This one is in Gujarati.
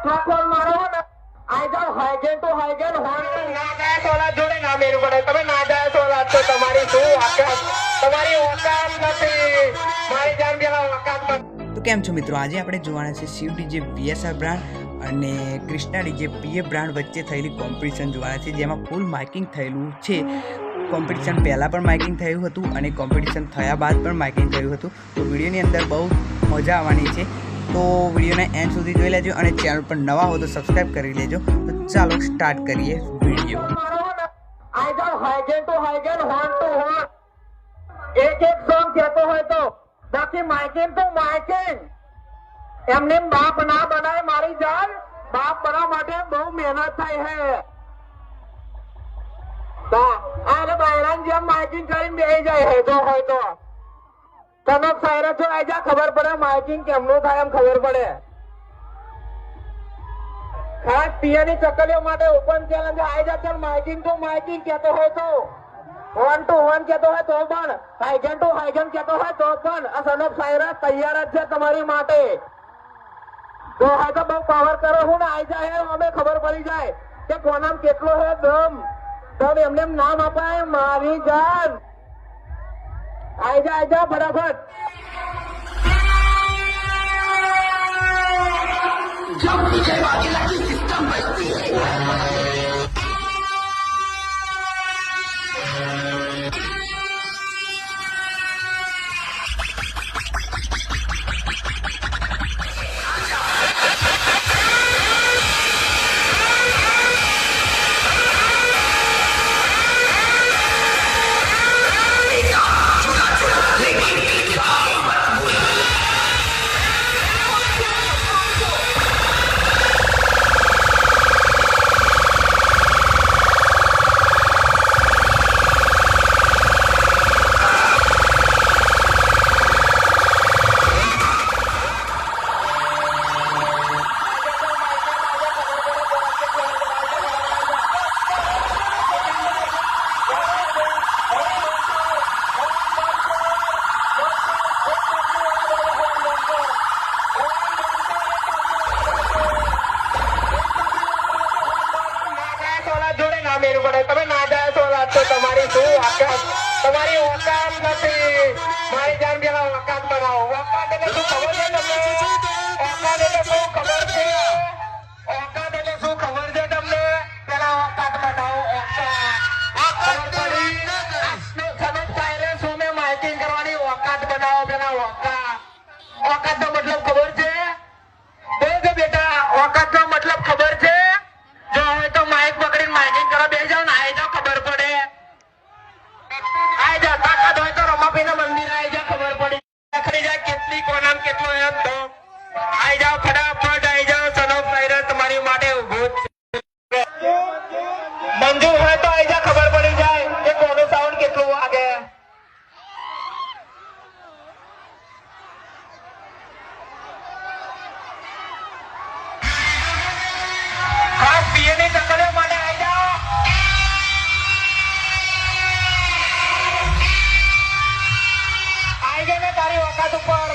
આટલા ફોન મારો ને આઈ જાવ હાઈગેન તો હાઈગેન હોન ના જાય તો ઓલા જોડે ના મેરું પડે તમે ના જાય તો ઓલા તો તમારી શું ઓકાત તમારી ઓકાત નથી મારી જાન પેલા ઓકાત નથી. તો કેમ છો મિત્રો, આજે આપણે જોવાના છે શિવ ડીજે VSR બ્રાન્ડ અને કૃષ્ણા ડીજે PF બ્રાન્ડ વચ્ચે થયેલી કોમ્પિટિશન જોવાના છે, જેમાં ફૂલ માઇકિંગ થયેલું છે. કોમ્પિટિશન પહેલાં પણ માઇકિંગ થયું હતું અને કોમ્પિટિશન થયા બાદ પણ માઇકિંગ થયું હતું. તો વિડીયોની અંદર બહુ મજા આવવાની છે, તો વિડીયોને એન્ડ સુધી જોઈ લેજો અને ચેનલ પર નવા હો તો સબસ્ક્રાઈબ કરી લેજો. તો ચાલો સ્ટાર્ટ કરીએ વિડીયો. આઈ જાવ હાઈગેન તો હાઈગેન હોન તો હોન એક સોંગ કહેતો હોય તો બાકી માઇકિંગ તો માઇકિંગ એમને બાપ ના બનાય મારી જાન. બાપ બનવા માટે બહુ મહેનત થાય હે. આને બાયરાન જેમ માઇકિંગ કરીને બેસી જાય હે જો હોય તો તમે સાયરા છો આઈ જા ખબર પડે માઇકિંગ કેમનું થાય એમ ખબર પડે. ખાસ પિયાની ચકલીઓ માટે ઓપન ચેલેન્જ આઈ જા ચાલ માઇકિંગ તો માઇકિંગ કહેતો હોય તો હોન ટુ હોન કહેતો હોય તો પણ હાઈગન ટુ હાઈગન કહેતો હોય તો પણ આ સનફ સાયરા તૈયાર જ છે તમારી માટે. તો હા તો બહુ પાવર કરો હું ને આઈ જાય અમે ખબર પડી જાય કે કોનામ કેટલો હે દમ. તબ એમને નામ અપાય મારી જાન. આઈ જા ફટાફટ. जब विजय वाघेला की सिस्टम बजती है મેરું પડે તમે ના જાય તો તો તમારી શું ઓકાત તમારી ઓકાત નથી મારી જાન પેલા ઓકાત બનાવો. ઓકાત એટલે શું ખબર છે તમને? ઓકાત એટલે શું ખબર છે? ઓકાત એટલે શું ખબર છે તમને? પેલા ઓકાત બનાવો. ઓકાત પડી સમજતા શું મેં માઇકિંગ કરવાની ઓકાત બનાવો પેલા ઓકાત. ઓકાત નો મતલબ ખબર છે? બોલજો બેટા ઓકાત નો મતલબ ખબર છે? જો હોય તો માઇક પકડીને માઇકિંગ કરવા બેસી જાવ ને આઈ જાવ ખબર પડે. આઈ જા તાકાત હોય તો રમાપીના મંદિર આઈ જા ખબર પડી ખરી જાય કેટલી કોનામ કેટલો એમ તો આઈ જાવ ફટાફટ આઈ જાવ. સનફ સાયરા તમારી માટે ઉભો છે. મંજૂર હોય તો આઈ જા ખબર પડી જાય કે કોનો સાઉન્ડ કેટલું વાગે. ખાસ પીએની ચકલીઓ માટે આઈ જાઓ. આઈ ગઈ ને તારી ઓકાત ઉપર.